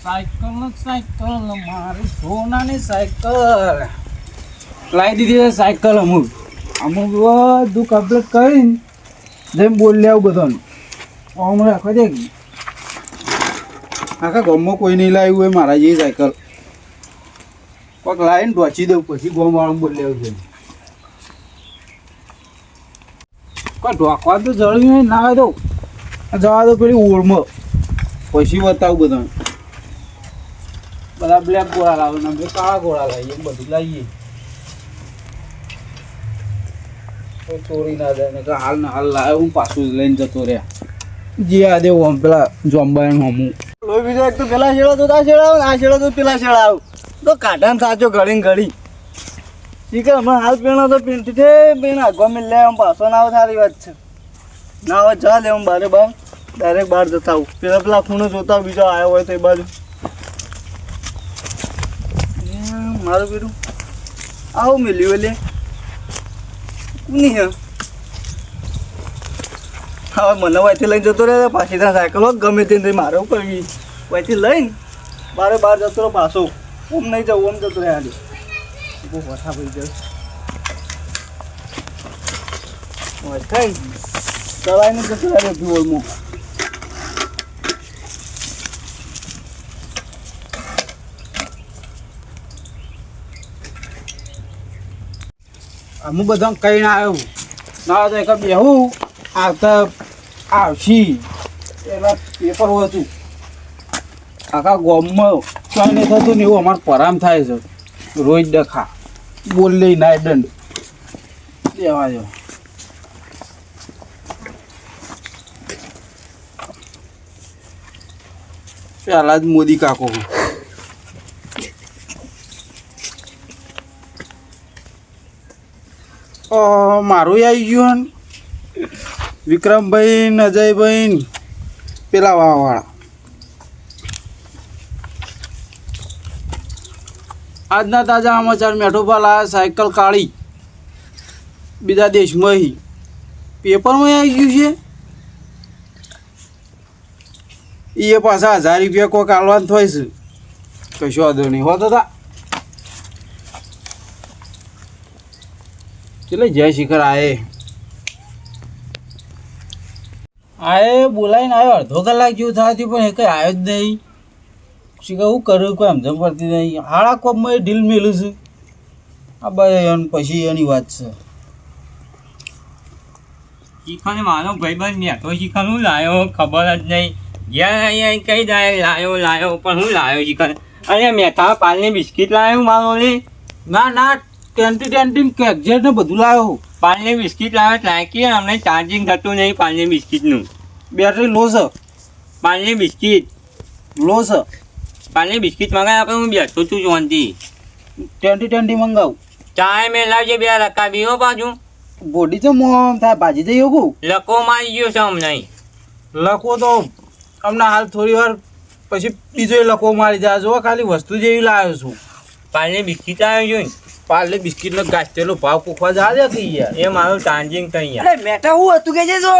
Cycle મારી સોનાની cycle લાવી દીધી છે. સાયકલ અમુક બધું કમ્પ્લીટ કરીને જેમ બોલી આવું બધાને હમણાં રાખવા દે. આખા ગામમાં કોઈ નહીં લાવ્યું હોય મારા જેવી સાયકલ. કોઈક લાવીને ઢોચી દઉં પછી ગામવાળાને બોલી આવું છે. કોઈ ઢોકવા તો જળ્યું ના હોય તો જવા દો પેલી ઓળમાં પછી બતાવું બધાને. બધા બ્લેક ગોળા લાવે ને અમે કાળા ગોળા લાવીએ બધું લાવીએ. કોઈ ચોરી ના જાય ને કે હાલ ને હાલ લાવે હું પાછું લઈને જતો રહ્યા. જે આ દેવું આમ પેલા જોંબાયણ હમું બીજો એક તો પેલા શેડો તો આ શેડાવ આ શેડો તો પેલા શેડાવ તો કાઢાને સાચો ઘડી ઘડી ઠીક હમણાં હાલ પેણો તો પીણતી છે પેણા ગમે લે આમ પાછો ના આવે સારી વાત છે. ના આવે જા લે આમ બારે બાર ડાયરેક્ટ બહાર જતા આવું પેલા ખૂણો જોતા બીજો આવ્યો હોય તો એ બાજુ મારું પેલું આવું મેલ્યું લે કોની હે હવે મને વયથી લઈને જતો રહે પાછી ત્યાં સાયકલ હોત ગમે તે મારે કરવી વયથી લઈને બારે બહાર જતો રહો પાછો ઓમ નહીં જાઉં ઓમ જતો રહે હાલી બહુ વથા પડી જાય થઈ ચલાવીને જતો રહે ફ્યુઅલમાં. અમુક બધા કહીને આવ્યું ના તો એક બેહું આવતા આવશી એના પેપર હતું આખા ગામમાં કંઈ નહીં થતું ને એવું અમારે પરામ થાય છે. રોજ ડખા બોલ લઈ નાય દંડ દેવા જો. પહેલાં જ મોદી કાકો મારું આવી ગયું વિક્રમભાઈ ને અજયભાઈ પેલા વાળા. આજના તાજા સમાચાર મેઠોપા લાયા સાયકલ કાઢી બીજા દેશમાં પેપરમાં આવી ગયું છે. એ પાછા 1000 રૂપિયા કોઈ કાઢવાનું થાય છે. કશો વાંધો નહીં હોતો તા ચલે જય શિખર આયે બોલાવીને આવ્યો અડધો કલાક જેવું થવાથી પણ એ કંઈ આવ્યો જ નહીં. શિખર હું કરું કોઈ સમજણ પડતી નહીં. હાળા કોપમાં એ ઢીલ મેલું છે આ ભાઈ પછી એની વાત છે. શિખરને મારો ભાઈબંધ મેઠો શિખર હું લાવ્યો ખબર જ નહીં. જ્યાં અહીંયા કઈ જાય લાવ્યો પણ હું લાવ્યો શિખર. અને મેઠા પાલની બિસ્કિટ લાવ્યો મારો લે. ના ના ટેન્ટી કેકજેટ ને બધું લાવ્યો. પાલની બિસ્કિટ લાવ્યો લાગી અમને ચાર્જિંગ થતું નહીં પાલની બિસ્કિટનું. બેટરી લો છે. પાલની બિસ્કિટ લો છે. પાલની બિસ્કિટ મંગાવી આપણે હું બેઠો છું શાંતિ. ટેન્ટી મંગાવું. ચાય મેં લાવજે 2 રકા બીઓ પાછું. બોડી તો મોમ થાય ભાજી જઈ એવું લકો મારી ગયો છે અમને. લખો તો હમણાં હાલ થોડી વાર પછી બીજો લખો મારી જાય. જો ખાલી વસ્તુ જેવી લાવ્યો છું. પાલની બિસ્કિટ લાવ્યો છું ને પાર્લે બિસ્કિટનો ગાજતેલો ભાવ પૂખવા જાય છે યાર. એ મારું ચાર્જિંગ કઈ અરે મેઠા હું હતું કે જે જો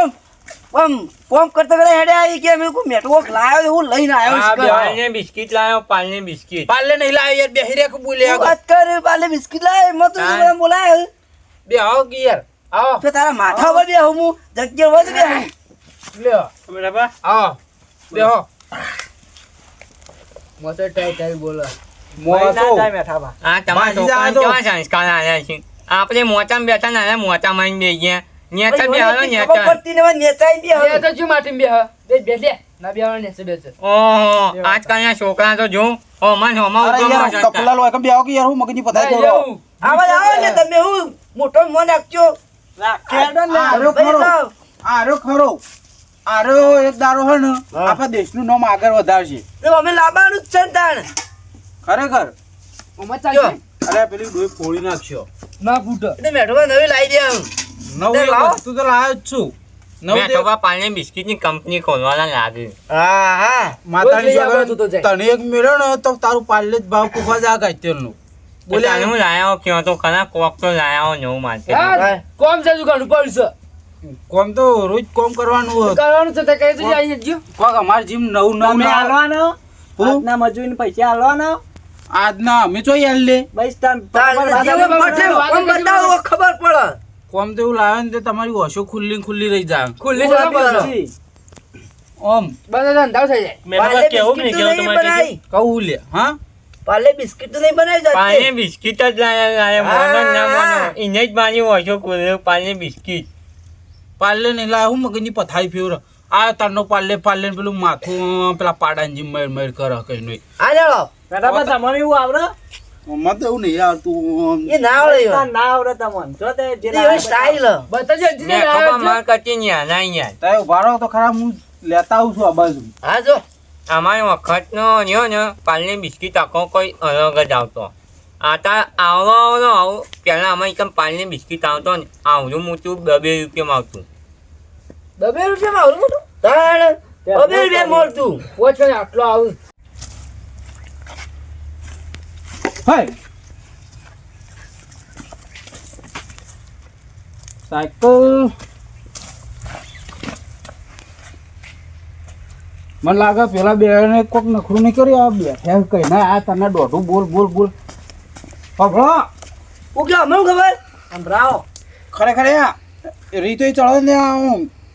આમ કોમ કરતા કરતા હેડે આવી કે મેં કોઈ મેઠો કોક લાવ્યો હું લઈને આવ્યો છું. પાલની બિસ્કિટ લાવ્યો પાલની બિસ્કિટ. પાર્લે નહીં લાવ્યો યાર બેહી રે કે બોલે વાત કર પાલે બિસ્કિટ લાવે મત તું બોલાય બે આવો કે યાર આવો તો તારા માથા પર બે હું જગ્યા વધ બે લ્યો બરાબર આવો બેહો મોટો ટાઈ બોલો મોસો આ તમારા છોકરાને કેવા સંસ્કાર આવ્યા છે. આપણે મોચામાં બેઠા નાના મોચામાં બે ગયા નેતા બે હાલો નેતા. ઓહો આજકાલના છોકરા તો જો હોમન હોમા કપલા લો કે બેહો કે યાર હું મગની પતાઈ દો. આવા આવો ને તમે હું મોટો મન રાખજો આરો ખરો આરો એક દારો હે ને આપણા દેશનું નામ આગળ વધારશે. અમે લાવવાનું જ છે તાણ ખરેખર અરે પેલી ડોઈ ફોડી નાખશો ના ફૂટો એટલે મેઠો નવી લાવી દે નવી વસ્તુ તો લાવ્યો જ છું. મેં તો પાલની બિસ્કિટ ની કંપની ખોલવાના લાગે. હા માતાની તને એક મેળ્યો ને તો તારું પાર્લે જ ભાવ પૂખવા જા ગાય તેલનું. બોલે હું લાયો કયો તો ખરા કોક તો લાયો નવું માર્કેટ. કોમ છે દુકાન ઉપર છે કોમ તો રોજ કોમ કરવાનું છે તે કઈ તો જાય જો કોક અમાર જીમ નવું નવું હાલવાનો આજના મજૂરીને પૈસા આલવાના આજના અમે ચોઈ હાલ લે બસ તાન ખબર પડે કોમ તો એવું લાવે ને તે તમારી ઓશો ખુલ્લી રહી જાય ખુલ્લી ઓમ કહું લે હા પાલે બિસ્કિટ તો નહીં બનાવી પાણી બિસ્કિટ જ લાયા મોનો ના મોનો એને જ મારી ઓછો ખોલ્યો પાણી બિસ્કિટ પાર્લે ને લાવ હું મગજની પથારી ફેવર આ તારનો પાર્લે ને પેલું માથું પેલા પાડાની જેમ મર કરે કઈ નહીં આ જાણો બરાબર તમને એવું આવડે મત એવું નહીં આવતું એ ના આવડે ના આવડે તમને જો તે જે એ સ્ટાઇલ મેં ખબર માર કરતી ન્યા ના યાર તારે ઉભા રહો તો ખરા હું લેતા આવું છું આ બાજુ હા જો અમારે વખતનો રહ્યો ને પાલની બિસ્કિટ આખો કોઈ અલગ જ આવતો આતા આવું પહેલાં અમારે એકદમ પાલની બિસ્કિટ આવતો ને આવડું મોટું 2 રૂપિયામાં આવતું 2 રૂપિયામાં આવડું મોટું તાણ 2 રૂપિયા મળતું ઓછો આટલો આવું હાય સાયકલ મને લાગે પેલા બે ને કોક નખરું નહીં કરી આ બેઠા કઈ ના આ તને દોઢું બોલ પકડો હું કે અમને ખબર સંભળાવો ખરેખર રીતો ચડો ને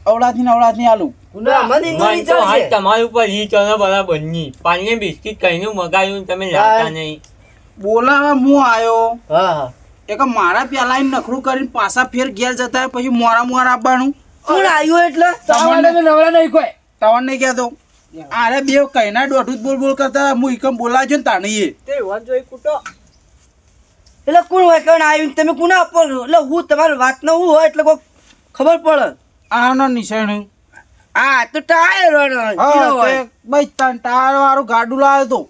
અવડાથી આલું મને મને તો હાથ તમારી ઉપર ઈ ચલો બરાબર ની પાલની બિસ્કિટ કઈનું મગાવ્યું તમે લાવતા નહીં બોલાવા હું આવ્યો હા હા એક મારા પેલા નખરું કરીને પાછા ફેર ઘેર જતા પછી મોરા આપવાનું કોણ આવ્યું એટલે નવરા નહીં કોઈ તવન નહીં કહેતો અરે બે કઈના દોઢું જ બોલ કરતા હું એકમ બોલાવજો ને તાણીએ તે વન જોઈ કૂટો એટલે કોણ હોય કોણ આવ્યું તમે કોને આપો એટલે હું તમારી વાત ન હોય એટલે કોઈ ખબર પડે આનો નિશાન આ તો ટાયર હોય ભાઈ ટાયર વાળું ગાડું લાવ્યો તો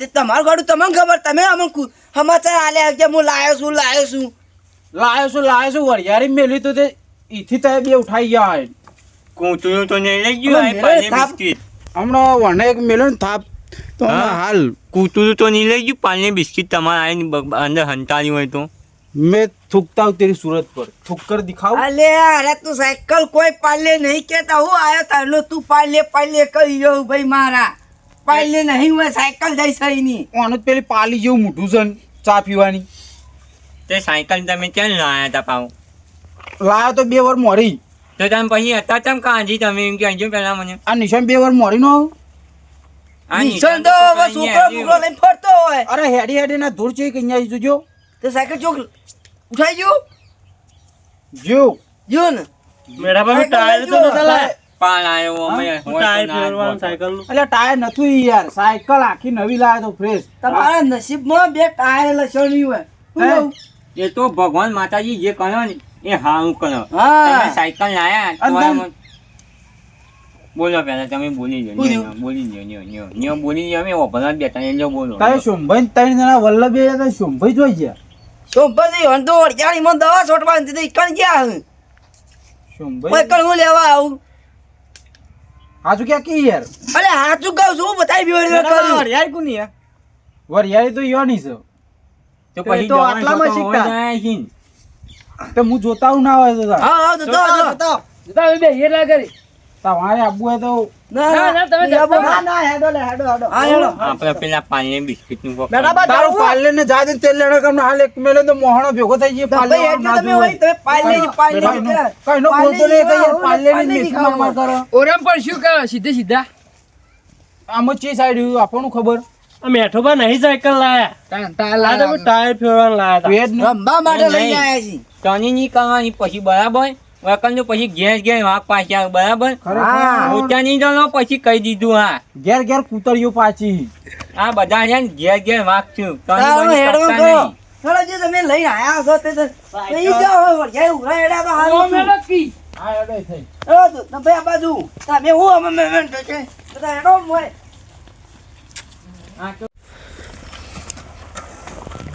તે તમારું ગાડું તમને ખબર તમે અમને સમાચાર આલ્યા કે હું લાયો છું લાવ્યો છું વરિયારી મેલી તો તે ઈથી તે બે ઉઠાઈ ગયા હે કૂતરું તો નહીં લઈ ગયું આ પાલની બિસ્કિટ હમણાં વને એક મેલ્યો ને થાપ તો હાલ કૂતરું તો નહીં લઈ ગયું પાલની બિસ્કિટ તમારે આવીને અંદર હંતાડી હોય તો मैं थूकता हूँ तेरी सूरत पर थूक कर दिखाओ અલે અરે તું સાયકલ કોઈ પાલે નહીં કેતા હું આયો તારનો તું પાલે કહી જો ભાઈ મારા પાલે નહીં હોય સાયકલ જઈ સહી ની આનું જ પેલી પાલી જેવું મોટું છે ને ચા પીવાની તે સાયકલ તમે ક્યાં લાયા હતા પાવ લાયો તો 2 વાર મોરી તો તમે પછી હતા તેમ કાંજી તમે એમ કહેજો પહેલા મને આ નિશાન 2 વાર મોરી નો આ નિશાન તો હવે છોકરો બુકરો લઈને ફરતો હોય અરે હેડી ના ધૂળ છે કઈ અહીંયા જોજો તો સાયકલ ચોક ઉઠાઈ ગયું જો ને મેરા પાસે ટાયર તો નતા લાય પાલ આવ્યો અમે ટાયર ફેરવાનું સાયકલ નું એટલે ટાયર નતું યાર સાયકલ આખી નવી લાવ્યો તો ફ્રેશ તમારા નસીબમાં 2 ટાયર લસણી હોય શું કહું? એ તો ભગવાન માતાજી જે કરો ને એ હારું કરો હા. તમે સાયકલ લાયા તો અંદર- આમ- બોલો પહેલા તમે બોલી લો બોલ્યો. બોલી લો અમે ઓભરા બેઠા એટલે બોલો તારે શોભાઈ 3 જણા વલ્લભી હતા શોભાઈ જોઈ ગયા શોભાજી હંધો અડચાળીમાં દવા છોટવા દીધી કણ ગયા હું શોભાઈ કણ હું લેવા આવું હાજુ ક્યાં કી યાર અરે હાચું કહું છું બતાવી બીવડી કર્યું યાર કોની યાર વરિયાળી તો યોની છે તો પછી તો આટલામાં જવાનું શીખતા. હોય જાય છે ને. તો હું જોતા હું ના હોય તો તાર. હા હા તો બતાવો બે હેલા કરી તમારે આપવું હોય તો ના તમે ના ના હેડો લે હેડો હા હેલો આપણે પેલા પાલની બિસ્કિટ નું બેટા બા તારું પાર્લે ને જા દે તેલ લેણા કમ હાલ એક મેલે તો મોહણો ભેગો થઈ જાય પાર્લે ભાઈ એટલે તમે હોય તમે પાલે કઈ નો બોલતો નહીં કઈ યાર પાર્લે ની મેથી માર કરો ઓરમ પર શું કરે સીધે આમ ચી સાઈડ આપણને ખબર મેઠો બા નહીં સાયકલ લાયા ટાયર ફેરવાનું લાયા વેદ ને રમવા માટે લઈને આયા છીએ તની નહીં કરવાની પછી બરાબર વકન તો પછી ઘેર વાઘ પાછી આવે બરાબર હા. મોટા નહીં જવાનો પછી કહી દીધું હા ઘેર ઘેર કૂતરીઓ પાછી આ બધા છે ને ઘેર વાઘ છું તારું હેડવા કરો ચલો જે તમે લઈને આયા છો તે તો લઈ જાઓ હવે વળગ્યા ઉભા હેડ્યા તો હારું છું. હા એડે થઈ હેડો તો તમે આ બાજુ તમે હું અમે છે બધા હેડો મોય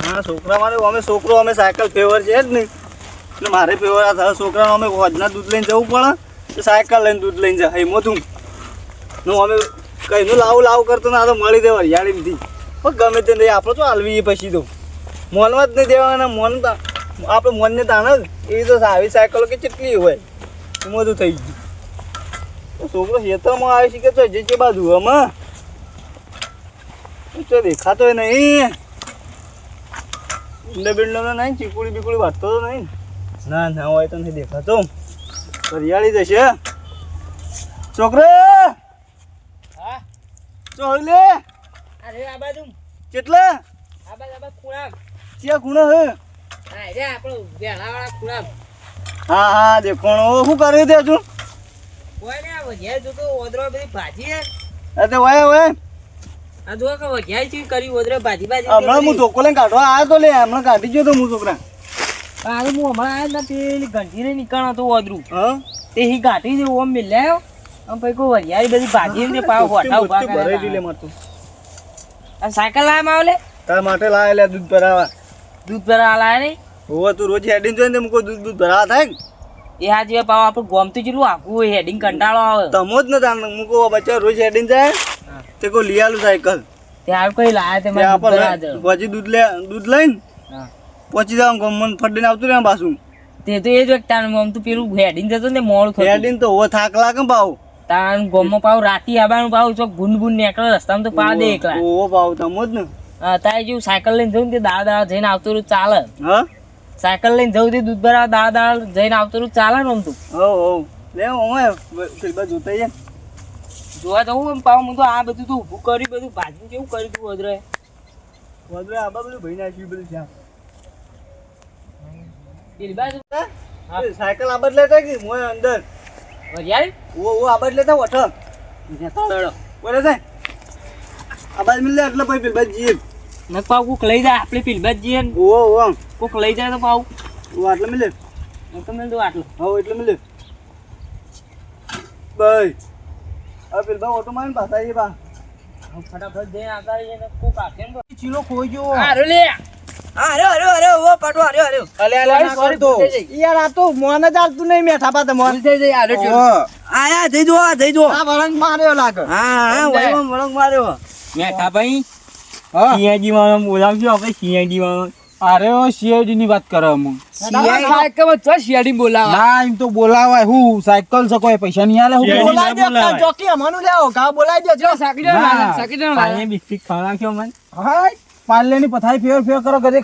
હા છોકરા મારે છોકરો અમે સાયકલ ફેવર છે જ નહીં એટલે મારે ફેવર આ થાય છોકરાનો અમે હોજના દૂધ લઈને જવું પડે તો સાયકલ લઈને દૂધ લઈને જાય એમાં તું હું અમે કઈનું લાવું કરતો ના તો મળી દે હરિયાળીમાંથી પણ ગમે તે નહીં આપણે તો હાલવી પછી તો મોનમાં જ નહીં દેવાના મોન આપણે મોનને તાણ જ એ તો આવી સાયકલો કે કેટલી હોય એમાં બધું થઈ ગયું છોકરો ખેતરમાં આવે છે કે તો જે બાજુ આમાં તો દેખાતોય નહીં. ઈંડો બિંડો તો નહીં, ચીકુડી બીકુડી વાટતો તો નહીં. ના ના હોય તો નથી દેખાતો. હરિયાળી જશે છોકરા. હા ચોલ લે અરે આ બાજુ કેટલા આ ખૂણા ચિયા ખૂણા હે? હા રે આપણો વેળાવાળા ખૂણા હા હા દેખોણો શું કર્યું તે તું? કોઈ ને આ વઘાઈ જો તો ઓદરો બધી ભાજી હે અરે ઓય આ જો કે વઘાઈ ચી કરી ઓદરો ભાજી ભાજી હમણાં હું ધોકો લઈને કાઢવા આવ્યો તો લે હમણાં કાઢી ગયો તો હું છોકરા. આ હું હમણાં આયા ને પેલી ઘંટી ને નીકળ્યો તો ઓદરું હા તે હી ગાંઠી જેવું આમ મિલ્યાયો આમ પછી કોઈ વઘાઈ બધી ભાજી ને પાવ હોઠા ઉભા ભરાઈ લે કરે મારતું. આ સાયકલ લાયા માવલે તારા માટે લાયા લે દૂધ ભરાવા. દૂધ ભરાવા લાયા નહીં હોવા તું રોજ હેડીને જોઈને મુકો દૂધ ભરાવા થાય ને? એ હા જે પાવ આપણું ગોમ તો જેટલું આખું હોય હેડિંગ કંટાળો આવે તમો જ ને તાર મુકો બચ્ચા રોજ હેડીને જાય તે કોઈ લઈ આલું સાયકલ. તે હાલ કોઈ લાયા તે તે મને આપણે ભરાવા દે. પછી દૂધ લઈને હા. પહોંચી જાવ ગમન ફટીને આવતું રહે પાછું. તે તો એ જ વખત આમ તો પેલું હેડિંગ જતો ને મોડું થતું હેડીને તો હોવા થાક લાગે ને ભાવ. તાણ ગોમમાં પાવ રાતી આબાનું પાવ ચોક ગુંડ ગુંડ નીકળે રસ્તામાં તો પા દે એકલા ઓહો ભાવ તમો જ ને. હા તારે જેવું સાયકલ લઈને જવું ને તે દાડા જઈને આવતું રહ્યું ચાલે હા સાયકલ લઈને જવું તે દૂધ ભરાવા દાડા જઈને આવતું રહ્યું ચાલે ને આમ તું હો લે ઓય પેલા જોતા જાય. જોવા જવું એમ પાવ હું તો આ બધું તો ઊભું કર્યું બધું ભાજી કેવું કર્યું તું વદરે વધુ આબા બધું ભઈ નાખ્યું બધું છે. પેલી બાજુ હા. સાયકલ આબા જ લેતા કે મોય અંદર વરિયાળી ઓ આબા જ લેતા વઠ તળો બોલે છે આબા જ મિલે એટલે ભાઈ પેલા જીએ ને પાવ કોક લઈ જાય આપણે પેલી બાજુ જઈએ ને ઓ કોક લઈ જાય તો પાવ ઓ આટલે મિલે હું તો મેં તો આટલું હા એટલે મિલે ભાઈ આ પેલ બા ઓટો મારીને પાછા આવીએ બા. ફટાફટ જઈને આવતા રહીએ ને કોક આખે ને ચીલો ખોઈ ગયો. અરે લે અરે ઓ પાટો અરે અલે sorry, તો યાર આ તો મોને ચાલતું નહીં મેઠા પા ભૂલ થઈ જાય અરે આયા જઈ જો આ વળંગ માર્યો લાગે. હા વળંગ માર્યો. મેઠા ભાઈ હા સિંહાજી વાળો બોલાવજો આપણે સિંહાજી વાળો અરે ઓ સીઆઈડી ની વાત કરે હું. ના એમ તો બોલાવાય હું સાયકલ છે કોઈ પૈસા નહીં આલે હું CID બોલાઈ દે બોલાય. તાર ચોકી અમાનું લેવો ઘા બોલાઈ દે જો પાણી બિસ્કિટ ખવડાવશો મને હાય પાર્લે ની પથારી ફેર કરો કરે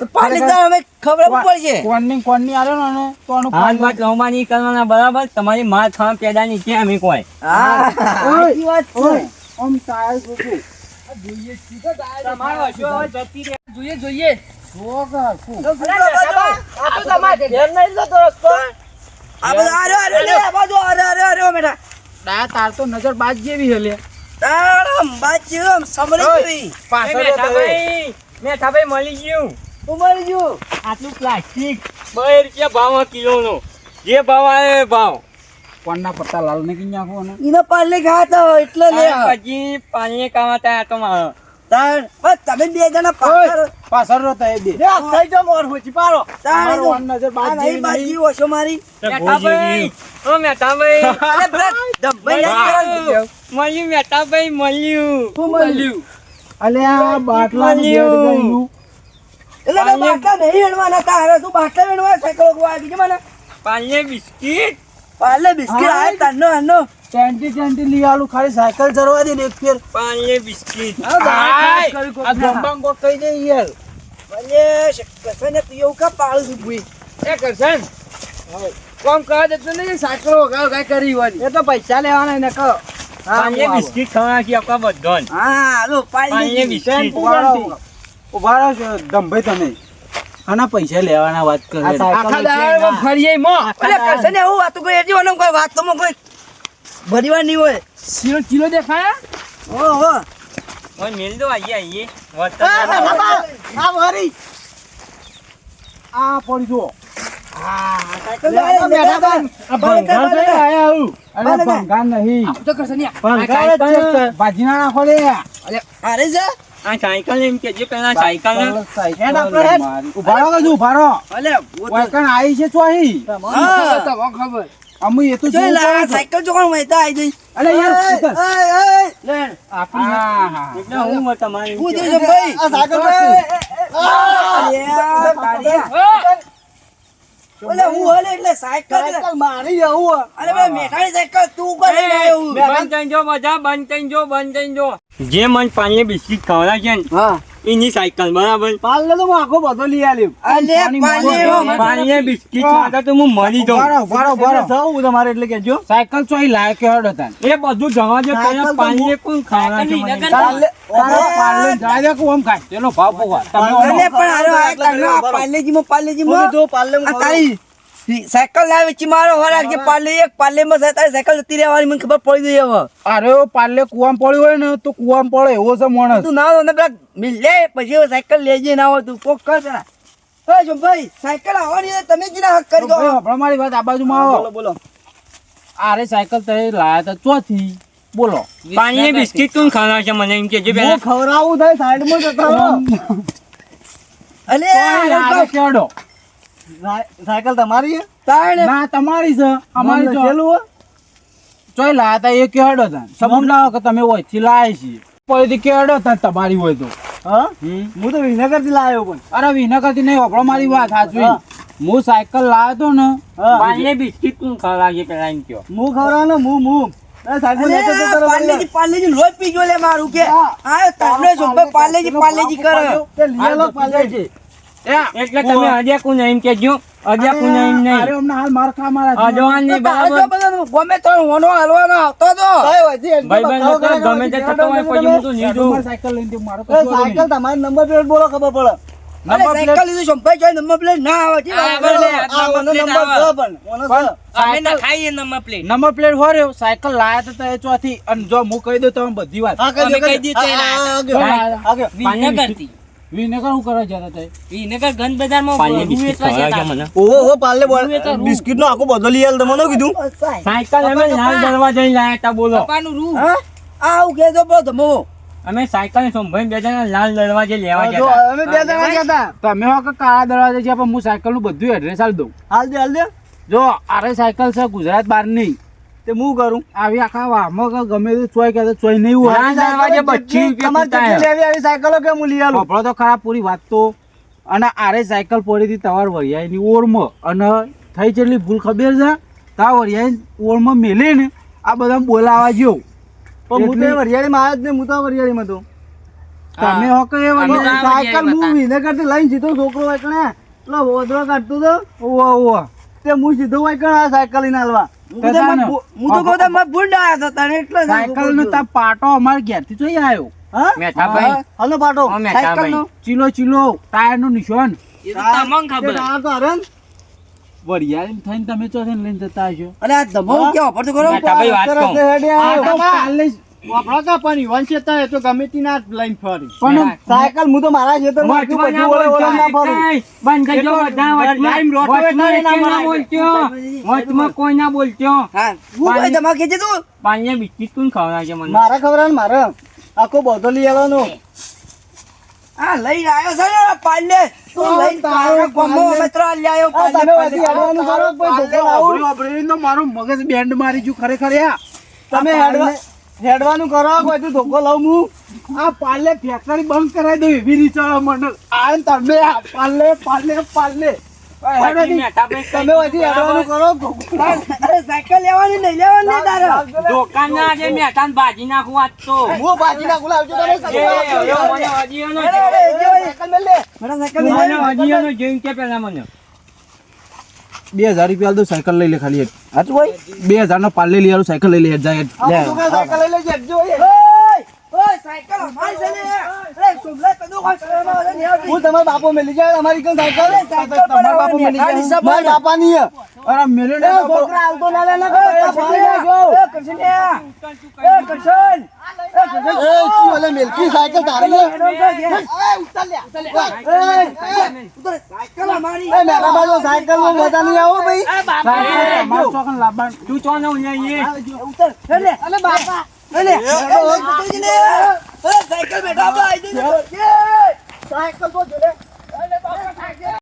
કોણની આલે ને તો આનું હાથ વાત લંબા નહીં કરવાના બરાબર તમારી માલ ખાવા પેદા નહીં કે અમે કોઈ ઓય ઓમ ટાયર જોજો જોઈએ જો કર શું ડા તાર તો નજર બાજ જેવી હે લે પાછળ તો હે. મેઠા ભાઈ મળી ગયું આટલું પ્લાસ્ટિક 2 રૂપિયા ભાવ કિલો નો જે ભાવ આવે એ ભાવ કોણના પત્તા લાલ ને કી નાખો ને પછી પાણી કામતા આ તો મારો તમે બે જણા પાછળ રહો એ બે થઈ જો મોર હોચી પારો તમારો વાન નજર બાજ જેવી નહીં ઓછો મારી મેઠા ભાઈ ઓ મેઠા ભાઈ મળ્યું મેઠા ભાઈ મળ્યું અલે આ બાટલા ની બેડ ગઈલું એટલે તો બાટલા નહીં વેણવાના તારે તું બાટલા વેણવા સાયકલ વાગી કે મને પાણી બિસ્કિટ પાલે બિસ્કિટ આય તાનો ટેન્ટી લઈ આલું ખાલી સાયકલ ચરવા દે ને એક ફેર પાણી બિસ્કિટ આ ગંબાંગો કઈ દે યાર મને કસને તું એવું કા પાળું છું ભઈ એ કરશન કોમ કહે તો નહીં સાયકલ ગાય કરી હોવાની એ તો પૈસા લેવાના ને કહો પાણી બિસ્કિટ ખાવાથી આપણા બધોન હા હાલો પાણી પાલી બિસ્કિટ ઉભા રહો દંભાઈ તમે આના પૈસા લેવાના વાત કરે આખા દાડામાં ફરીએ મો અરે કસને એવું વાતો કોઈ એજી ઓને કોઈ વાત તો કોઈ ભરીવા નહીં હોય કિલો દેખાયા ઓહો ઓય મેલ દો આઈએ આ વરી આ પડી જો સાયકલ આ ભંગાર કઈ આયા આવું અરે ભંગાર નહીં તો કરશન ભંગાર જ છે ભાજીના નાખો લે અરે જા આ સાયકલ એમ કે જે પેલા સાયકલ ઉભા રહો કજુ ઉભા રહો અલે વાકણ આઈ છે ચોહી ખબર અમુ એ તો જોઈ લા સાયકલ જો કોણ વહેતા આઈ જઈ અરે યાર લે આપણી હા એટલે હું તમારી હું દેજો ભાઈ આ સાયકલ તારિયા ઓલે હું હલે એટલે સાયકલ સાયકલ મારી આવું અરે ભાઈ મેઠાની સાયકલ તું ઉપર લઈને આવ્યો હું. બંધ થઈ જો બધા, બંધ થઈ જો, બંધ થઈ જો. જે મન પાણીએ બિસ્કિટ ખવડાવે છે ને હા એની સાયકલ બરાબર. પાલને તો હું આખો બધો લઈ આલ્યો અલે પાલે પાણીએ બિસ્કિટ ખાતા તો હું મરી જાઉં. એટલે જાઉં તમારે એટલે કેજો સાયકલ ચોઈ લાયો કે હડો તાન એ બધું જવા દે સાયકલ પહેલા તો પાણીએ કોણ ખવડાવે છે મને? પાલે પાર્લે જાય દે કે ઓમ ખાય તેનો ભાવ પોવા તમે અલે પણ આરો આ તારો આ પાર્લેજીમાં જો પાલે આ તારી સાયકલ લાવે છે મારો હોરા કે પાર્લે એક પાર્લેમાં તારી સાયકલ જતી રહેવાની મને ખબર પડી ગઈ હવે અરે ઓ પાર્લે કુવામ પડ્યું હોય ને તો કુવામ પડે એવો છે માણસ તું ના ને પેલા મિલ લે પછી હવે સાયકલ લેજે ના હોય તું કોક કર પેલા ઓય જો ભાઈ સાયકલ આવવાની છે, તમે જ ના હક કરી દો ભાઈ હમણાં મારી વાત આ બાજુમાં આવો બોલો અરે સાયકલ તે લાયા તા ચોથી બોલો પાણીએ બિસ્કિટ કોણ ખવડાવે છે મને એમ કે જે હું પહેલા ખવડાવું થાય સાઈડમાં જતા રહો અલે લાયા કેડો સાયકલ તમારી છે તાણ ના તમારી છે અમારી નામ જો લખેલું હો? ચોઈ લાયા તા એ કેડો તાન સબૂત લાવો કે તમે ઓયથી લાયા છીએ પછી કેડો તાન તમારી હોય તો હા હું તો વિનગરથી લાવ્યો પણ અરે વિનકરથી નહીં હોભળો મારી વાત સાચવી હા. હું સાયકલ લાવ્યો તો ને હા પાણીએ બિસ્કિટ કોણ ખવડાવે છે પહેલા એમ કહો. હું ખવડાવવાનો હું સાઈડમાં જતો જતો રહો પાર્લેજી પાર્લેજી લોહી પી ગયો લે મારું કે હા. આયો તમને જો ભાઈ પાર્લેજી કરે તે લઈ આલો પાલે એટલે તમે અજય કોણ એમ કહેજો, અજય કોણ એમ અરે નહીં. અમને હાલ માર ખા મારા અજવાન નહીં તારે જો બરાબર. બધો ગમે તો હોનો હલવાનો આવતો તો ભાઈબંધ લોકો ગમે તે થતો હોય પછી હું તો નહીં જોઉં. સાયકલ લઈને દે, મારો એ કશું વાંધો નહીં. સાયકલ તમારી નંબર પ્લેટ બોલો ખબર પડે અરે સાયકલ લીધું છે ભાઈ જોઈ નંબર પ્લેટ ના આવે છે આ ઓનો નંબર છે પણ ઓનો છે નંબર પ્લેટ હોર્યો સાયકલ લાયા તો એ ચોથી અને જો હું કહી દઉં તમે બધી વાત હા કહી દો વિનકર શું કરવા જતા હતા પાણીએ બિસ્કિટ ખવડાવે છે મને. ઓહો પાલે બિસ્કિટ નો આખો બધો લઈ આલ તમને કીધું સાયકલ અમે લાલ દરવાજે લાયા હતા બોલો. હા આવું કે તો બધો મો અમે સાયકલ સંભાઈ બે જણા લાલ દરવાજે લેવા જો ગયા અમે બે જણા ગયા હતા તમે હો કે કાળા દરવાજે છે પણ હું સાયકલ નું બધું એડ્રેસ આલ દઉં હાલ દે જો અરે સાયકલ છે ગુજરાત બહાર નહીં તે હું કરું આવી આખા વાહમાં કે ગમે તે ચોય કે ચોય નહીં હોય લાલ દરવાજે 25 રૂપિયા તમારે કેટલી લેવી આવી સાયકલો કે હું લઈ આલું કપડો તો ખરાબ પૂરી વાત તો અને આરે સાયકલ પડી હતી તમાર વરિયાની ઓળમાં અને થઈ જેટલી ભૂલ ખબર છે તા વરિયાની ઓળમાં મેલે ને આ બધા બોલાવા જેવું પણ હું તો એ વરિયાળીમાં આવ્યો જ નહીં હું તો વરિયાળીમાં તો તમે હો કે એ વરિયાળી સાયકલ હું વિનેગરથી લઈને સીધો છોકરો વાંકણે પેલો વોદરો કાઢતો હતો ઓવા ઓવા તે હું સીધો વાંકણ આ સાયકલ લઈને હાલવા હું તો કહું તો મેં ભૂંડ આવ્યો તો તને એટલે જ સાયકલ નો તા પાટો અમાર ઘેરથી જોઈ આવ્યો હા મેઠાભાઈ હાલો પાટો ઓ મેઠાભાઈ સાયકલનો ચીલો ચીલો ટાયર નું નિશાન તે ટાયર તો હરે ને. વરિયાળી થઈને તમે ચોથે લઈને જતા હશો અરે આ ધમો કેવો પડતો કરો મેઠાભાઈ વાત સરસ કહું. હેડે આ આવ્યો. તો કાલે જ વાપરો તો પણ યુવાન છે તો ગમે તે ના લઈને ફરી પણ સાયકલ હું તો મારા ખેતરમાં હતું, વચમાં પછી ઓલે ઓલે ના ફરું. બંધ થઈ જાઓ બધા વચમાં. લાઈન રોટો વચમાં એટલે ના એકે ના મરાય. બોલજો. વચમાં કોઈ ના બોલજો. હા હું ભાઈ ધમા કે તું પાણીએ બિસ્કિટ કોણ ખવડાવે છે મને? મારા ખબર ને મારે આખો બધો લઈ આવવાનો આ લઈને આવ્યો છે ને પાલે તું લઈને તારો ગમો અમે ત્રણ લઈ આવ્યો આ તમે વાંચી હેડવાનું કરો કોઈ ધોકો લાવું. તો મારું મગજ બેન્ડ મારી ગયું ખરેખર યા તમે હેડવાનું કરો કોઈ તું ધોકો લઉં હું આ પાલે ફેક્ટરી બંધ કરાવી દઉં એવી રીચાળો મંડળ આ તમે આ પાલે પાલે પાલે પછી મેઠાભાઈ તમે વાંચી હેડવાનું કરો અરે સાયકલ લેવાની નહીં લેવાની તારે દુકાનના આજે મેઠાને ભાજી નાખું આજ તો. હું બાજી નાખું લાવજો તમે એ, હવે મને હજીઓનો અરે અરે સાયકલ મેં લે મેડમ સાયકલ મને લઈ હજીઓનો જોઈને કે પહેલા મને 2000 રૂપિયા દો સાયકલ લઈ લે ખાલી હાચું ભાઈ 2000 નો પાલે લઈ આવું સાયકલ લઈ લે જાય આ તો સાયકલ લઈ લેજે જો એ. ઓય સાયકલ અમારી છે ને અરે સુમલા કદો કોઈ કરવામાં આવે ને હું તમારા બાપો મેલી જાય અમારી કન સાયકલ તમારા બાપુ મેલી જાય. મારા બાપાની છે. અરે મેલે એ છોકરા હાલતો ના લે ને ભાઈ જો એ કરશન એ કરશન એ કી ઓલે મેલકી સાયકલ તારી લે સાયકલ અમારી એ મેરા બાજુ સાયકલ માં મજા નહીં આવો ભાઈ તમારો ચોકન લાબાન તું ચોનો ઉલ્યાઈએ. ઉતર લે અલે બાપા અલે સાયકલ બેઠા ભાઈ સાયકલ તો જોડે